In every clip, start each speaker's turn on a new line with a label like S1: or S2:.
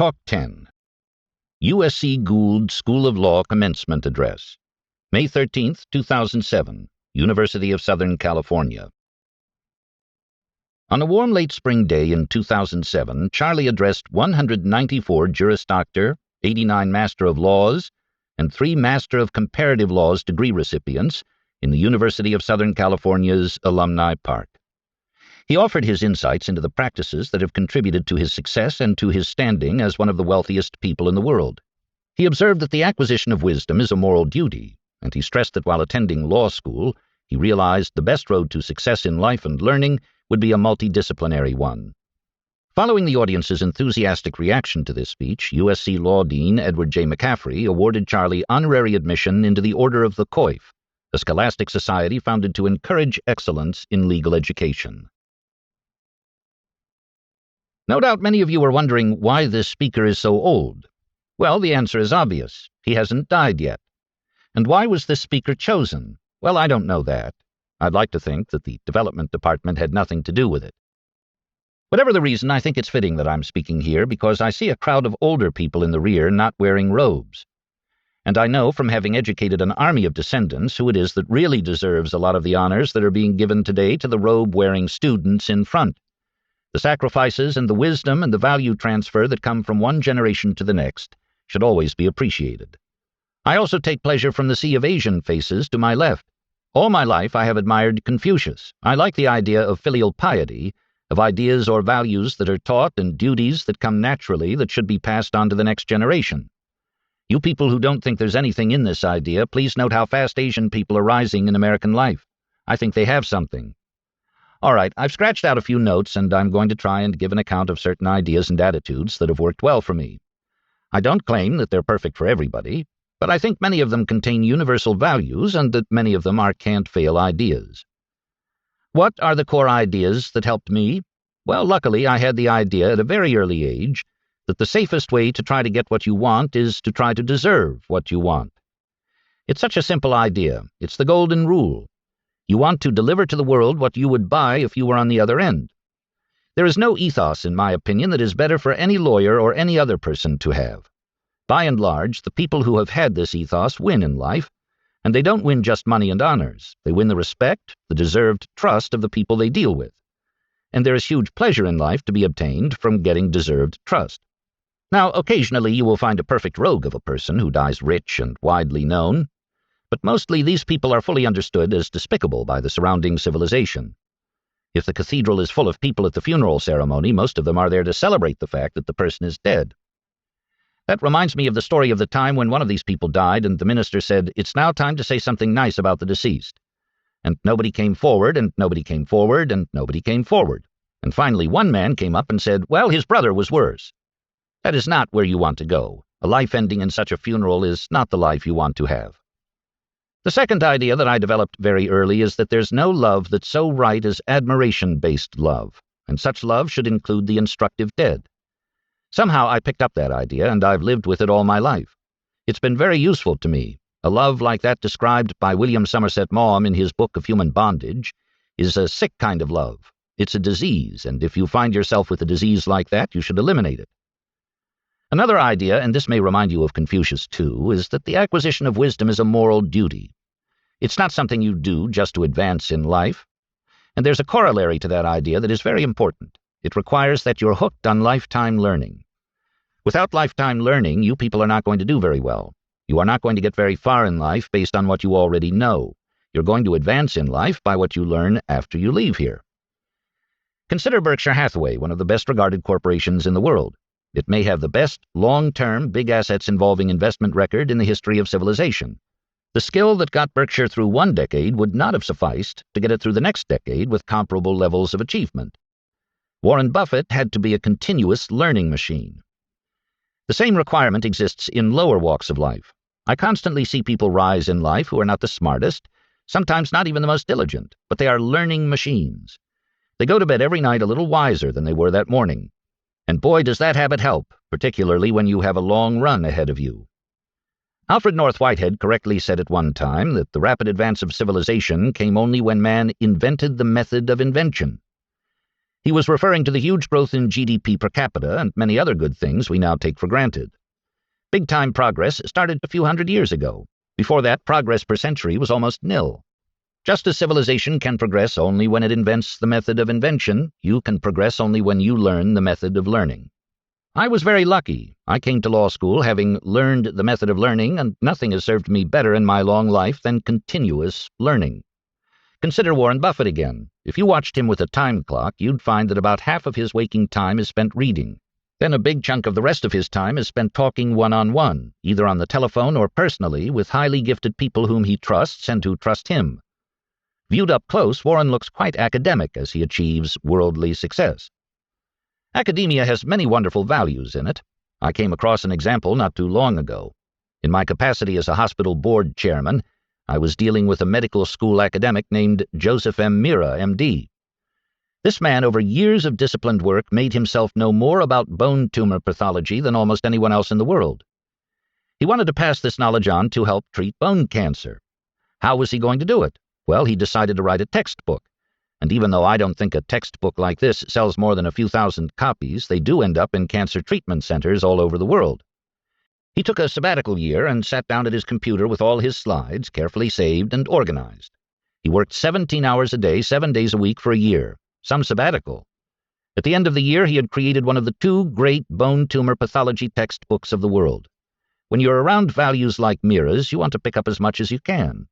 S1: Talk 10. USC Gould School of Law Commencement Address. May 13, 2007, University of Southern California. On a warm late spring day in 2007, Charlie addressed 194 Juris Doctor, 89 Master of Laws, and 3 Master of Comparative Laws degree recipients in the University of Southern California's Alumni Park. He offered his insights into the practices that have contributed to his success and to his standing as one of the wealthiest people in the world. He observed that the acquisition of wisdom is a moral duty, and he stressed that while attending law school, he realized the best road to success in life and learning would be a multidisciplinary one. Following the audience's enthusiastic reaction to this speech, USC Law Dean Edward J. McCaffrey awarded Charlie honorary admission into the Order of the Coif, a scholastic society founded to encourage excellence in legal education. No doubt many of you are wondering why this speaker is so old. Well, the answer is obvious. He hasn't died yet. And why was this speaker chosen? Well, I don't know that. I'd like to think that the development department had nothing to do with it. Whatever the reason, I think it's fitting that I'm speaking here because I see a crowd of older people in the rear not wearing robes. And I know from having educated an army of descendants who it is that really deserves a lot of the honors that are being given today to the robe-wearing students in front. The sacrifices and the wisdom and the value transfer that come from one generation to the next should always be appreciated. I also take pleasure from the sea of Asian faces to my left. All my life I have admired Confucius. I like the idea of filial piety, of ideas or values that are taught and duties that come naturally that should be passed on to the next generation. You people who don't think there's anything in this idea, please note how fast Asian people are rising in American life. I think they have something. All right, I've scratched out a few notes, and I'm going to try and give an account of certain ideas and attitudes that have worked well for me. I don't claim that they're perfect for everybody, but I think many of them contain universal values and that many of them are can't-fail ideas. What are the core ideas that helped me? Well, luckily, I had the idea at a very early age that the safest way to try to get what you want is to try to deserve what you want. It's such a simple idea. It's the golden rule. You want to deliver to the world what you would buy if you were on the other end. There is no ethos, in my opinion, that is better for any lawyer or any other person to have. By and large, the people who have had this ethos win in life, and they don't win just money and honors. They win the respect, the deserved trust of the people they deal with. And there is huge pleasure in life to be obtained from getting deserved trust. Now, occasionally you will find a perfect rogue of a person who dies rich and widely known, but mostly these people are fully understood as despicable by the surrounding civilization. If the cathedral is full of people at the funeral ceremony, most of them are there to celebrate the fact that the person is dead. That reminds me of the story of the time when one of these people died and the minister said, "It's now time to say something nice about the deceased." And nobody came forward, and nobody came forward, and nobody came forward. And finally one man came up and said, "Well, his brother was worse." That is not where you want to go. A life ending in such a funeral is not the life you want to have. The second idea that I developed very early is that there's no love that's so right as admiration-based love, and such love should include the instructive dead. Somehow I picked up that idea, and I've lived with it all my life. It's been very useful to me. A love like that described by William Somerset Maugham in his book of Human Bondage is a sick kind of love. It's a disease, and if you find yourself with a disease like that, you should eliminate it. Another idea, and this may remind you of Confucius too, is that the acquisition of wisdom is a moral duty. It's not something you do just to advance in life. And there's a corollary to that idea that is very important. It requires that you're hooked on lifetime learning. Without lifetime learning, you people are not going to do very well. You are not going to get very far in life based on what you already know. You're going to advance in life by what you learn after you leave here. Consider Berkshire Hathaway, one of the best-regarded corporations in the world. It may have the best long-term, big assets involving investment record in the history of civilization. The skill that got Berkshire through one decade would not have sufficed to get it through the next decade with comparable levels of achievement. Warren Buffett had to be a continuous learning machine. The same requirement exists in lower walks of life. I constantly see people rise in life who are not the smartest, sometimes not even the most diligent, but they are learning machines. They go to bed every night a little wiser than they were that morning. And boy, does that habit help, particularly when you have a long run ahead of you. Alfred North Whitehead correctly said at one time that the rapid advance of civilization came only when man invented the method of invention. He was referring to the huge growth in GDP per capita and many other good things we now take for granted. Big-time progress started a few hundred years ago. Before that, progress per century was almost nil. Just as civilization can progress only when it invents the method of invention, you can progress only when you learn the method of learning. I was very lucky. I came to law school having learned the method of learning, and nothing has served me better in my long life than continuous learning. Consider Warren Buffett again. If you watched him with a time clock, you'd find that about half of his waking time is spent reading. Then a big chunk of the rest of his time is spent talking one-on-one, either on the telephone or personally, with highly gifted people whom he trusts and who trust him. Viewed up close, Warren looks quite academic as he achieves worldly success. Academia has many wonderful values in it. I came across an example not too long ago. In my capacity as a hospital board chairman, I was dealing with a medical school academic named Joseph M. Mira, M.D. This man, over years of disciplined work, made himself know more about bone tumor pathology than almost anyone else in the world. He wanted to pass this knowledge on to help treat bone cancer. How was he going to do it? Well, he decided to write a textbook. And even though I don't think a textbook like this sells more than a few thousand copies, they do end up in cancer treatment centers all over the world. He took a sabbatical year and sat down at his computer with all his slides, carefully saved and organized. He worked 17 hours a day, 7 days a week for a year. Some sabbatical. At the end of the year, he had created one of the 2 great bone tumor pathology textbooks of the world. When you're around values like Mira's, you want to pick up as much as you can.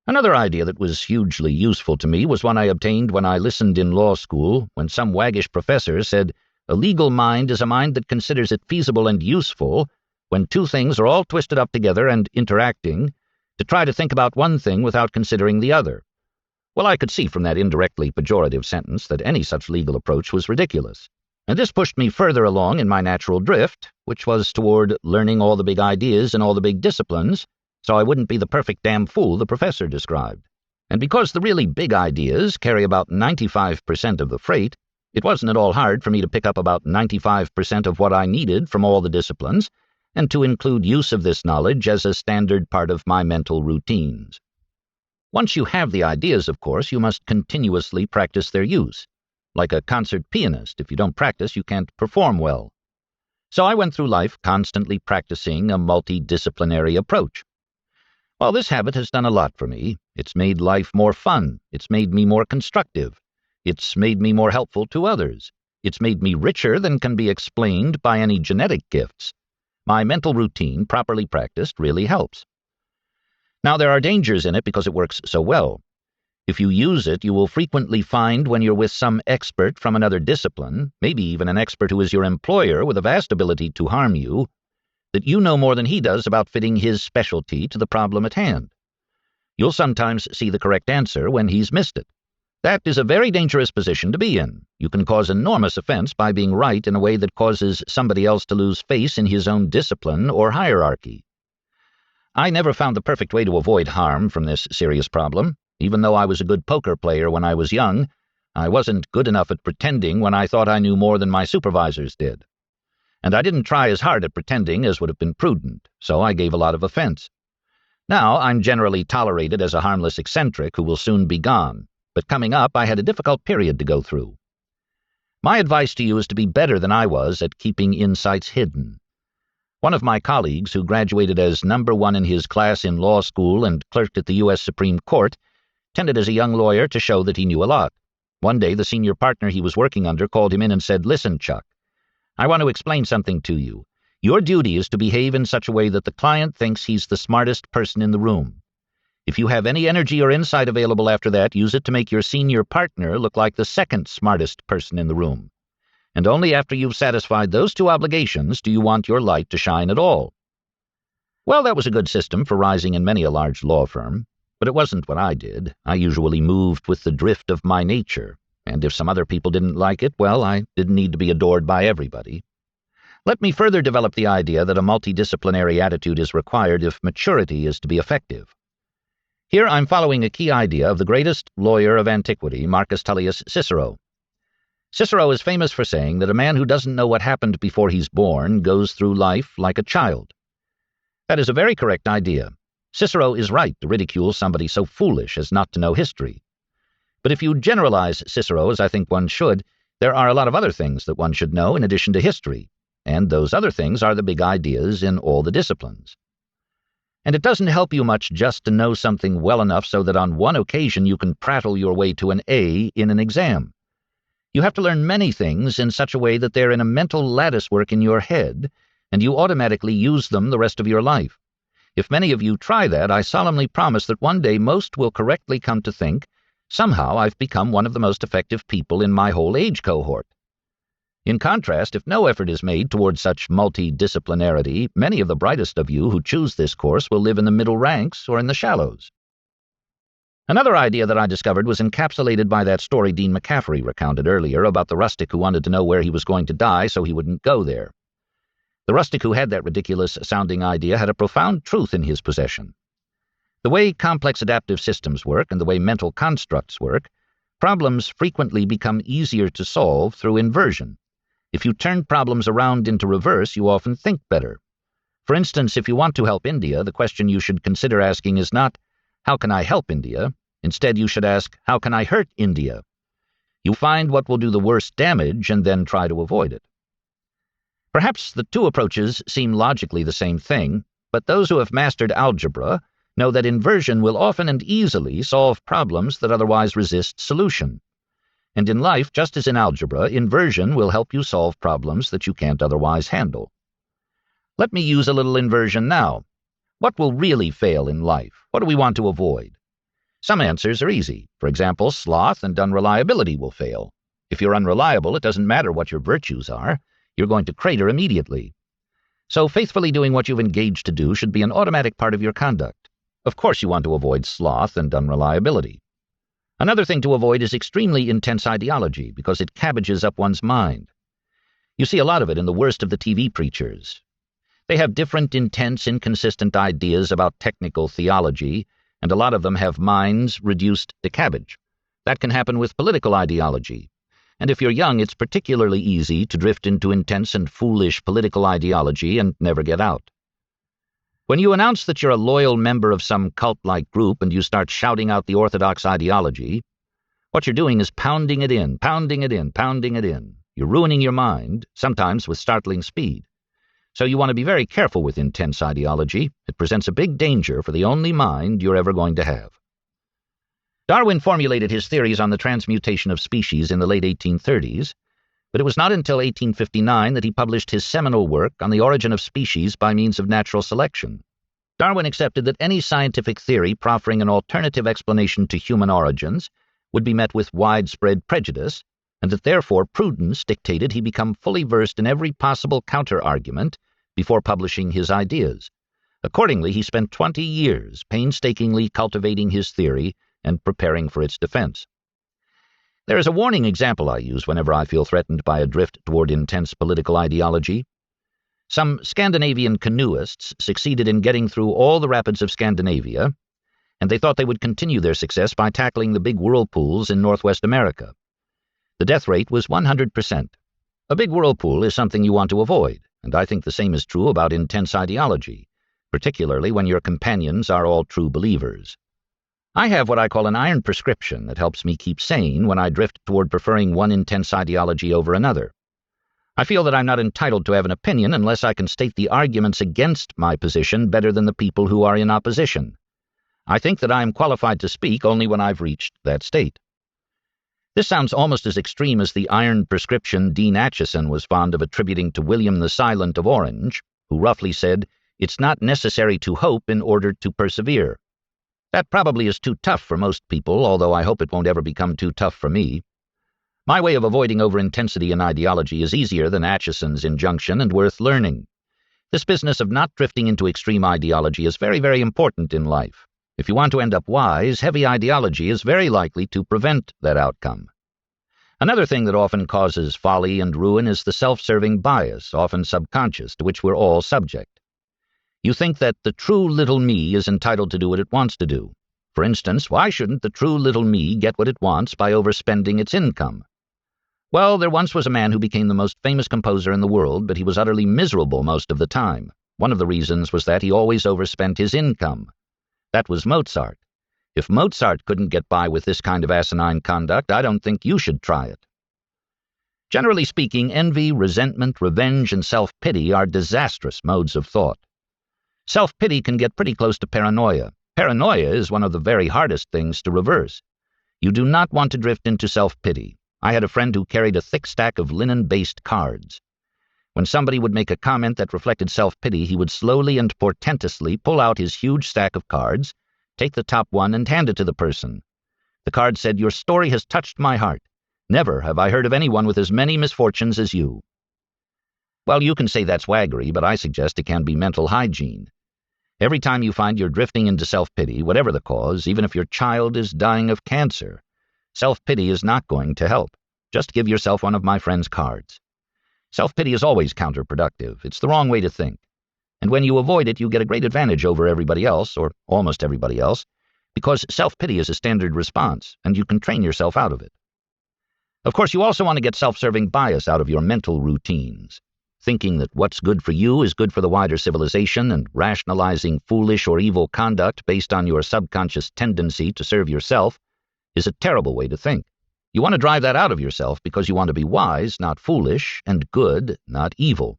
S1: Another idea that was hugely useful to me was one I obtained when I listened in law school, when some waggish professor said, "A legal mind is a mind that considers it feasible and useful, when 2 things are all twisted up together and interacting, to try to think about one thing without considering the other." Well, I could see from that indirectly pejorative sentence that any such legal approach was ridiculous. And this pushed me further along in my natural drift, which was toward learning all the big ideas and all the big disciplines, so I wouldn't be the perfect damn fool the professor described. And because the really big ideas carry about 95% of the freight, it wasn't at all hard for me to pick up about 95% of what I needed from all the disciplines, and to include use of this knowledge as a standard part of my mental routines. Once you have the ideas, of course, you must continuously practice their use. Like a concert pianist, if you don't practice, you can't perform well. So I went through life constantly practicing a multidisciplinary approach. Well, this habit has done a lot for me. It's made life more fun. It's made me more constructive. It's made me more helpful to others. It's made me richer than can be explained by any genetic gifts. My mental routine, properly practiced, really helps. Now, there are dangers in it because it works so well. If you use it, you will frequently find when you're with some expert from another discipline, maybe even an expert who is your employer with a vast ability to harm you, that you know more than he does about fitting his specialty to the problem at hand. You'll sometimes see the correct answer when he's missed it. That is a very dangerous position to be in. You can cause enormous offense by being right in a way that causes somebody else to lose face in his own discipline or hierarchy. I never found the perfect way to avoid harm from this serious problem. Even though I was a good poker player when I was young, I wasn't good enough at pretending when I thought I knew more than my supervisors did. And I didn't try as hard at pretending as would have been prudent, so I gave a lot of offense. Now I'm generally tolerated as a harmless eccentric who will soon be gone, but coming up I had a difficult period to go through. My advice to you is to be better than I was at keeping insights hidden. One of my colleagues, who graduated as number 1 in his class in law school and clerked at the U.S. Supreme Court, tended as a young lawyer to show that he knew a lot. One day the senior partner he was working under called him in and said, "Listen, Chuck, I want to explain something to you. Your duty is to behave in such a way that the client thinks he's the smartest person in the room. If you have any energy or insight available after that, use it to make your senior partner look like the second smartest person in the room. And only after you've satisfied those 2 obligations do you want your light to shine at all." Well, that was a good system for rising in many a large law firm, but it wasn't what I did. I usually moved with the drift of my nature. And if some other people didn't like it, well, I didn't need to be adored by everybody. Let me further develop the idea that a multidisciplinary attitude is required if maturity is to be effective. Here I'm following a key idea of the greatest lawyer of antiquity, Marcus Tullius Cicero. Cicero is famous for saying that a man who doesn't know what happened before he's born goes through life like a child. That is a very correct idea. Cicero is right to ridicule somebody so foolish as not to know history. But if you generalize Cicero, as I think one should, There are a lot of other things that one should know in addition to history, and those other things are the big ideas in all the disciplines. And it doesn't help you much just to know something well enough so that on one occasion you can prattle your way to an A in an exam. You have to learn many things in such a way that they're in a mental lattice work in your head, and you automatically use them the rest of your life. If many of you try that, I solemnly promise that one day most will correctly come to think, somehow I've become one of the most effective people in my whole age cohort. In contrast, if no effort is made towards such multidisciplinarity, many of the brightest of you who choose this course will live in the middle ranks or in the shallows. Another idea that I discovered was encapsulated by that story Dean McCaffrey recounted earlier about the rustic who wanted to know where he was going to die so he wouldn't go there. The rustic who had that ridiculous-sounding idea had a profound truth in his possession. The way complex adaptive systems work and the way mental constructs work, problems frequently become easier to solve through inversion. If you turn problems around into reverse, you often think better. For instance, if you want to help India, the question you should consider asking is not, how can I help India? Instead, you should ask, how can I hurt India? You find what will do the worst damage and then try to avoid it. Perhaps the two approaches seem logically the same thing, but those who have mastered algebra know that inversion will often and easily solve problems that otherwise resist solution. And in life, just as in algebra, inversion will help you solve problems that you can't otherwise handle. Let me use a little inversion now. What will really fail in life? What do we want to avoid? Some answers are easy. For example, sloth and unreliability will fail. If you're unreliable, it doesn't matter what your virtues are. You're going to crater immediately. So faithfully doing what you've engaged to do should be an automatic part of your conduct. Of course you want to avoid sloth and unreliability. Another thing to avoid is extremely intense ideology, because it cabbages up one's mind. You see a lot of it in the worst of the TV preachers. They have different, intense, inconsistent ideas about technical theology, and a lot of them have minds reduced to cabbage. That can happen with political ideology. And if you're young, it's particularly easy to drift into intense and foolish political ideology and never get out. When you announce that you're a loyal member of some cult-like group and you start shouting out the orthodox ideology, what you're doing is pounding it in, pounding it in, pounding it in. You're ruining your mind, sometimes with startling speed. So you want to be very careful with intense ideology. It presents a big danger for the only mind you're ever going to have. Darwin formulated his theories on the transmutation of species in the late 1830s, but it was not until 1859 that he published his seminal work on the origin of species by means of natural selection. Darwin accepted that any scientific theory proffering an alternative explanation to human origins would be met with widespread prejudice, and that therefore prudence dictated he become fully versed in every possible counter-argument before publishing his ideas. Accordingly, he spent 20 years painstakingly cultivating his theory and preparing for its defense. There is a warning example I use whenever I feel threatened by a drift toward intense political ideology. Some Scandinavian canoeists succeeded in getting through all the rapids of Scandinavia, and they thought they would continue their success by tackling the big whirlpools in Northwest America. The death rate was 100%. A big whirlpool is something you want to avoid, and I think the same is true about intense ideology, particularly when your companions are all true believers. I have what I call an iron prescription that helps me keep sane when I drift toward preferring one intense ideology over another. I feel that I'm not entitled to have an opinion unless I can state the arguments against my position better than the people who are in opposition. I think that I am qualified to speak only when I've reached that state. This sounds almost as extreme as the iron prescription Dean Acheson was fond of attributing to William the Silent of Orange, who roughly said, "It's not necessary to hope in order to persevere." That probably is too tough for most people, although I hope it won't ever become too tough for me. My way of avoiding over-intensity in ideology is easier than Acheson's injunction and worth learning. This business of not drifting into extreme ideology is very, very important in life. If you want to end up wise, heavy ideology is very likely to prevent that outcome. Another thing that often causes folly and ruin is the self-serving bias, often subconscious, to which we're all subject. You think that the true little me is entitled to do what it wants to do. For instance, why shouldn't the true little me get what it wants by overspending its income? Well, there once was a man who became the most famous composer in the world, but he was utterly miserable most of the time. One of the reasons was that he always overspent his income. That was Mozart. If Mozart couldn't get by with this kind of asinine conduct, I don't think you should try it. Generally speaking, envy, resentment, revenge, and self-pity are disastrous modes of thought. Self-pity can get pretty close to paranoia. Paranoia is one of the very hardest things to reverse. You do not want to drift into self-pity. I had a friend who carried a thick stack of linen-based cards. When somebody would make a comment that reflected self-pity, he would slowly and portentously pull out his huge stack of cards, take the top one, and hand it to the person. The card said, "Your story has touched my heart. Never have I heard of anyone with as many misfortunes as you." Well, you can say that's waggery, but I suggest it can be mental hygiene. Every time you find you're drifting into self-pity, whatever the cause, even if your child is dying of cancer, self-pity is not going to help. Just give yourself one of my friend's cards. Self-pity is always counterproductive. It's the wrong way to think. And when you avoid it, you get a great advantage over everybody else, or almost everybody else, because self-pity is a standard response, and you can train yourself out of it. Of course, you also want to get self-serving bias out of your mental routines. Thinking that what's good for you is good for the wider civilization and rationalizing foolish or evil conduct based on your subconscious tendency to serve yourself is a terrible way to think. You want to drive that out of yourself because you want to be wise, not foolish, and good, not evil.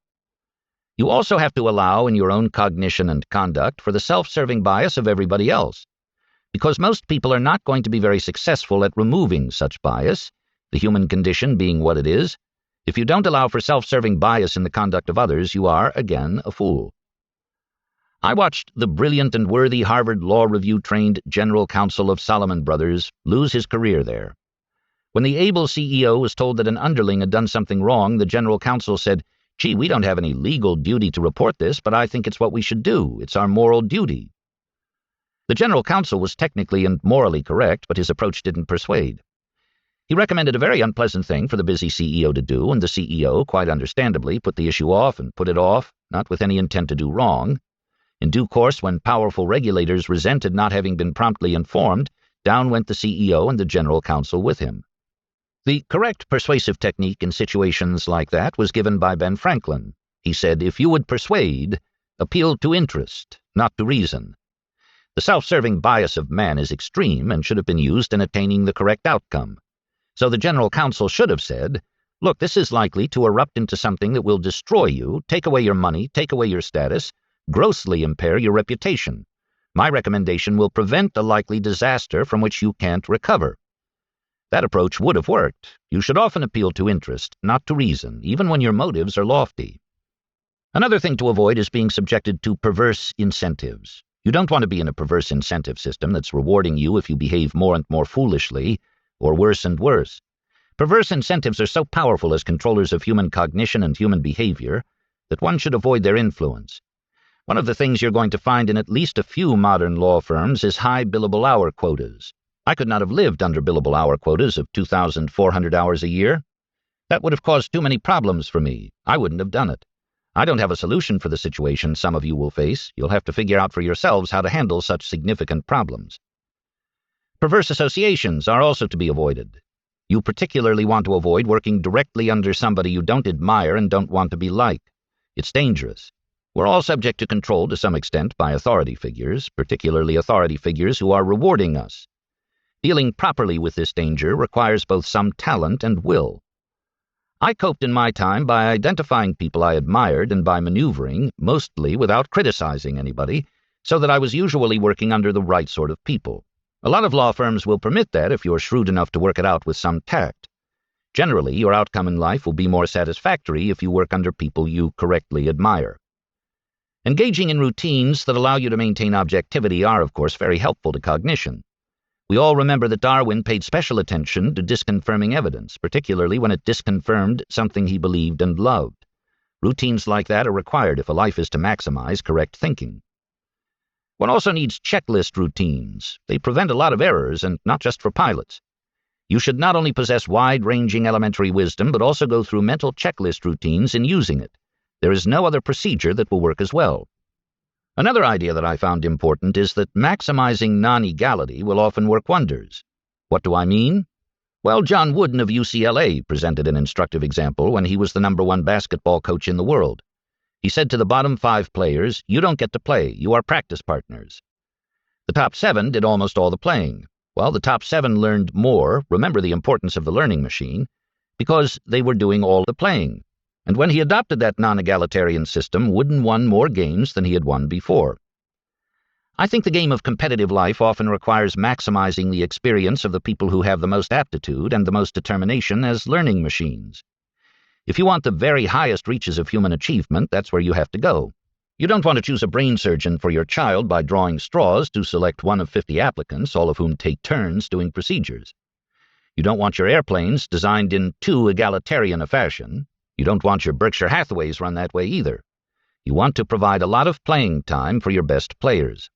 S1: You also have to allow in your own cognition and conduct for the self-serving bias of everybody else, because most people are not going to be very successful at removing such bias, the human condition being what it is. If you don't allow for self-serving bias in the conduct of others, you are, again, a fool. I watched the brilliant and worthy Harvard Law Review-trained General Counsel of Salomon Brothers lose his career there. When the able CEO was told that an underling had done something wrong, the General Counsel said, "Gee, we don't have any legal duty to report this, but I think it's what we should do. It's our moral duty." The General Counsel was technically and morally correct, but his approach didn't persuade. He recommended a very unpleasant thing for the busy CEO to do, and the CEO, quite understandably, put the issue off and put it off, not with any intent to do wrong. In due course, when powerful regulators resented not having been promptly informed, down went the CEO and the General Counsel with him. The correct persuasive technique in situations like that was given by Ben Franklin. He said, "If you would persuade, appeal to interest, not to reason." The self-serving bias of man is extreme and should have been used in attaining the correct outcome. So the General Counsel should have said, "Look, this is likely to erupt into something that will destroy you, take away your money, take away your status, grossly impair your reputation. My recommendation will prevent a likely disaster from which you can't recover." That approach would have worked. You should often appeal to interest, not to reason, even when your motives are lofty. Another thing to avoid is being subjected to perverse incentives. You don't want to be in a perverse incentive system that's rewarding you if you behave more and more foolishly, or worse and worse. Perverse incentives are so powerful as controllers of human cognition and human behavior that one should avoid their influence. One of the things you're going to find in at least a few modern law firms is high billable hour quotas. I could not have lived under billable hour quotas of 2,400 hours a year. That would have caused too many problems for me. I wouldn't have done it. I don't have a solution for the situation some of you will face. You'll have to figure out for yourselves how to handle such significant problems. Perverse associations are also to be avoided. You particularly want to avoid working directly under somebody you don't admire and don't want to be like. It's dangerous. We're all subject to control to some extent by authority figures, particularly authority figures who are rewarding us. Dealing properly with this danger requires both some talent and will. I coped in my time by identifying people I admired and by maneuvering, mostly without criticizing anybody, so that I was usually working under the right sort of people. A lot of law firms will permit that if you're shrewd enough to work it out with some tact. Generally, your outcome in life will be more satisfactory if you work under people you correctly admire. Engaging in routines that allow you to maintain objectivity are, of course, very helpful to cognition. We all remember that Darwin paid special attention to disconfirming evidence, particularly when it disconfirmed something he believed and loved. Routines like that are required if a life is to maximize correct thinking. One also needs checklist routines. They prevent a lot of errors, and not just for pilots. You should not only possess wide-ranging elementary wisdom, but also go through mental checklist routines in using it. There is no other procedure that will work as well. Another idea that I found important is that maximizing non-egality will often work wonders. What do I mean? Well, John Wooden of UCLA presented an instructive example when he was the #1 basketball coach in the world. He said to the bottom 5 players, "You don't get to play, you are practice partners." The top 7 did almost all the playing. Well, the top 7 learned more, remember the importance of the learning machine, because they were doing all the playing. And when he adopted that non-egalitarian system, Wooden won more games than he had won before. I think the game of competitive life often requires maximizing the experience of the people who have the most aptitude and the most determination as learning machines. If you want the very highest reaches of human achievement, that's where you have to go. You don't want to choose a brain surgeon for your child by drawing straws to select one of 50 applicants, all of whom take turns doing procedures. You don't want your airplanes designed in too egalitarian a fashion. You don't want your Berkshire Hathaways run that way either. You want to provide a lot of playing time for your best players.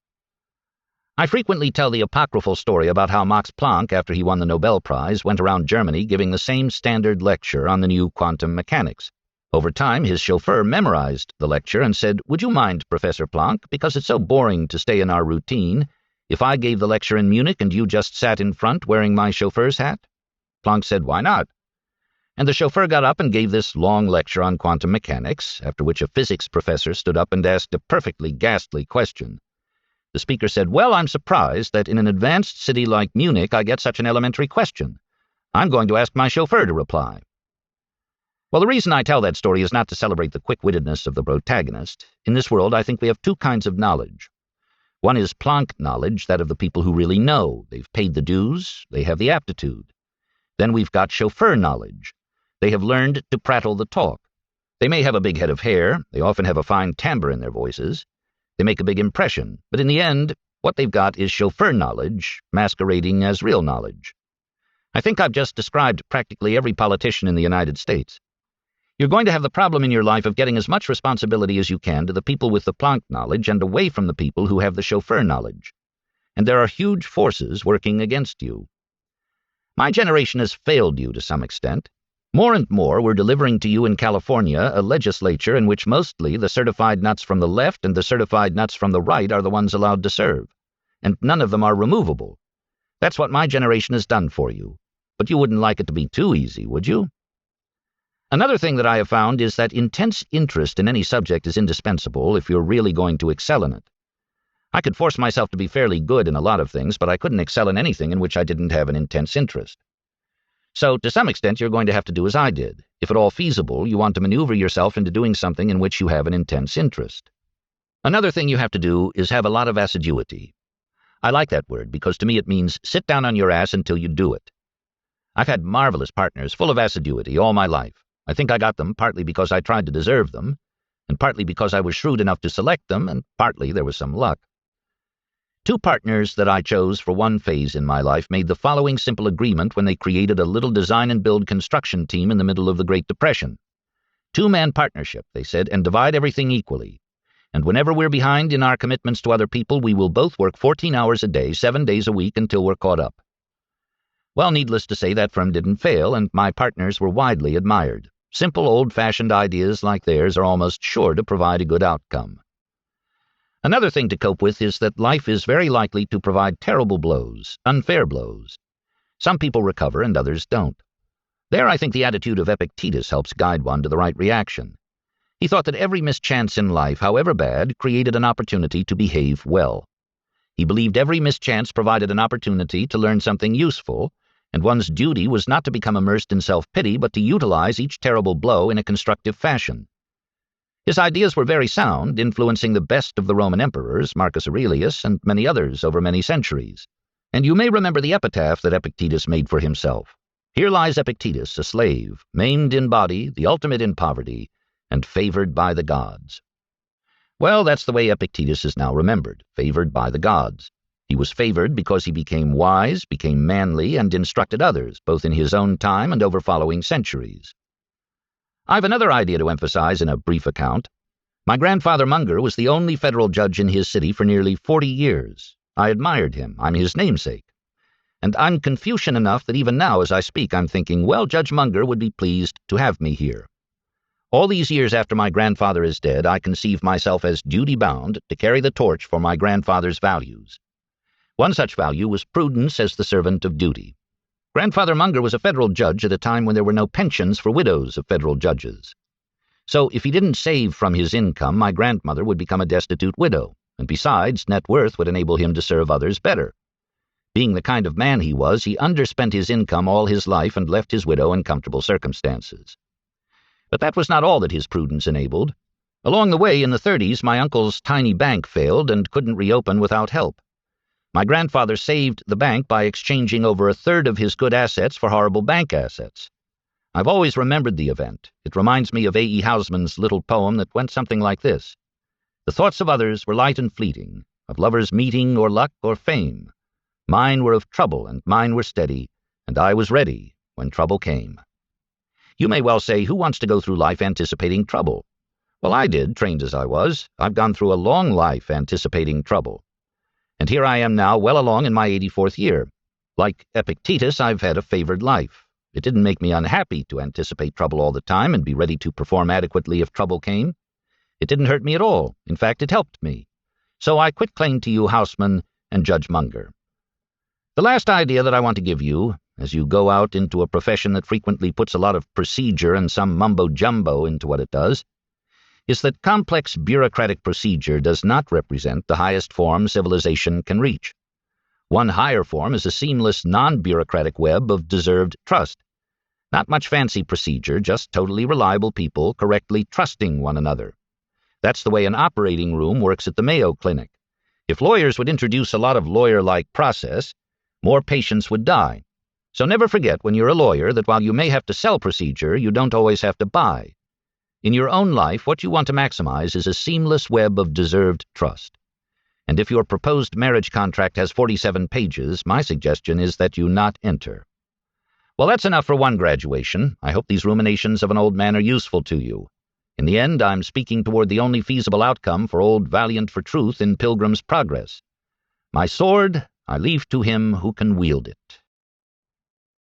S1: I frequently tell the apocryphal story about how Max Planck, after he won the Nobel Prize, went around Germany giving the same standard lecture on the new quantum mechanics. Over time, his chauffeur memorized the lecture and said, "Would you mind, Professor Planck, because it's so boring to stay in our routine, if I gave the lecture in Munich and you just sat in front wearing my chauffeur's hat?" Planck said, "Why not?" And the chauffeur got up and gave this long lecture on quantum mechanics, after which a physics professor stood up and asked a perfectly ghastly question. The speaker said, "Well, I'm surprised that in an advanced city like Munich I get such an elementary question. I'm going to ask my chauffeur to reply." Well, the reason I tell that story is not to celebrate the quick-wittedness of the protagonist. In this world, I think we have two kinds of knowledge. One is Planck knowledge, that of the people who really know. They've paid the dues, they have the aptitude. Then we've got chauffeur knowledge. They have learned to prattle the talk. They may have a big head of hair, they often have a fine timbre in their voices. They make a big impression, but in the end, what they've got is chauffeur knowledge, masquerading as real knowledge. I think I've just described practically every politician in the United States. You're going to have the problem in your life of getting as much responsibility as you can to the people with the Planck knowledge and away from the people who have the chauffeur knowledge. And there are huge forces working against you. My generation has failed you to some extent. More and more, we're delivering to you in California a legislature in which mostly the certified nuts from the left and the certified nuts from the right are the ones allowed to serve, and none of them are removable. That's what my generation has done for you. But you wouldn't like it to be too easy, would you? Another thing that I have found is that intense interest in any subject is indispensable if you're really going to excel in it. I could force myself to be fairly good in a lot of things, but I couldn't excel in anything in which I didn't have an intense interest. So, to some extent, you're going to have to do as I did. If at all feasible, you want to maneuver yourself into doing something in which you have an intense interest. Another thing you have to do is have a lot of assiduity. I like that word because to me it means sit down on your ass until you do it. I've had marvelous partners full of assiduity all my life. I think I got them partly because I tried to deserve them, and partly because I was shrewd enough to select them, and partly there was some luck. Two partners that I chose for one phase in my life made the following simple agreement when they created a little design and build construction team in the middle of the Great Depression. Two-man partnership, they said, and divide everything equally. And whenever we're behind in our commitments to other people, we will both work 14 hours a day, 7 days a week until we're caught up. Well, needless to say, that firm didn't fail, and my partners were widely admired. Simple, old-fashioned ideas like theirs are almost sure to provide a good outcome. Another thing to cope with is that life is very likely to provide terrible blows, unfair blows. Some people recover and others don't. There, I think the attitude of Epictetus helps guide one to the right reaction. He thought that every mischance in life, however bad, created an opportunity to behave well. He believed every mischance provided an opportunity to learn something useful, and one's duty was not to become immersed in self-pity, but to utilize each terrible blow in a constructive fashion. His ideas were very sound, influencing the best of the Roman emperors, Marcus Aurelius, and many others over many centuries. And you may remember the epitaph that Epictetus made for himself. Here lies Epictetus, a slave, maimed in body, the ultimate in poverty, and favored by the gods. Well, that's the way Epictetus is now remembered, favored by the gods. He was favored because he became wise, became manly, and instructed others, both in his own time and over following centuries. I've another idea to emphasize in a brief account. My grandfather Munger was the only federal judge in his city for nearly 40 years. I admired him. I'm his namesake. And I'm Confucian enough that even now as I speak I'm thinking, well, Judge Munger would be pleased to have me here. All these years after my grandfather is dead, I conceive myself as duty-bound to carry the torch for my grandfather's values. One such value was prudence as the servant of duty. Grandfather Munger was a federal judge at a time when there were no pensions for widows of federal judges. So if he didn't save from his income, my grandmother would become a destitute widow, and besides, net worth would enable him to serve others better. Being the kind of man he was, he underspent his income all his life and left his widow in comfortable circumstances. But that was not all that his prudence enabled. Along the way, in the 30s, my uncle's tiny bank failed and couldn't reopen without help. My grandfather saved the bank by exchanging over a third of his good assets for horrible bank assets. I've always remembered the event. It reminds me of A.E. Housman's little poem that went something like this. The thoughts of others were light and fleeting, of lovers meeting or luck or fame. Mine were of trouble, and mine were steady, and I was ready when trouble came. You may well say, who wants to go through life anticipating trouble? Well, I did, trained as I was. I've gone through a long life anticipating trouble. And here I am now, well along in my 84th year. Like Epictetus, I've had a favored life. It didn't make me unhappy to anticipate trouble all the time and be ready to perform adequately if trouble came. It didn't hurt me at all. In fact, it helped me. So I quit claim to you, Houseman and Judge Munger. The last idea that I want to give you, as you go out into a profession that frequently puts a lot of procedure and some mumbo-jumbo into what it does, is that complex bureaucratic procedure does not represent the highest form civilization can reach. One higher form is a seamless, non-bureaucratic web of deserved trust. Not much fancy procedure, just totally reliable people correctly trusting one another. That's the way an operating room works at the Mayo Clinic. If lawyers would introduce a lot of lawyer-like process, more patients would die. So never forget when you're a lawyer that while you may have to sell procedure, you don't always have to buy. In your own life, what you want to maximize is a seamless web of deserved trust. And if your proposed marriage contract has 47 pages, my suggestion is that you not enter. Well, that's enough for one graduation. I hope these ruminations of an old man are useful to you. In the end, I'm speaking toward the only feasible outcome for old Valiant for Truth in Pilgrim's Progress. My sword I leave to him who can wield it.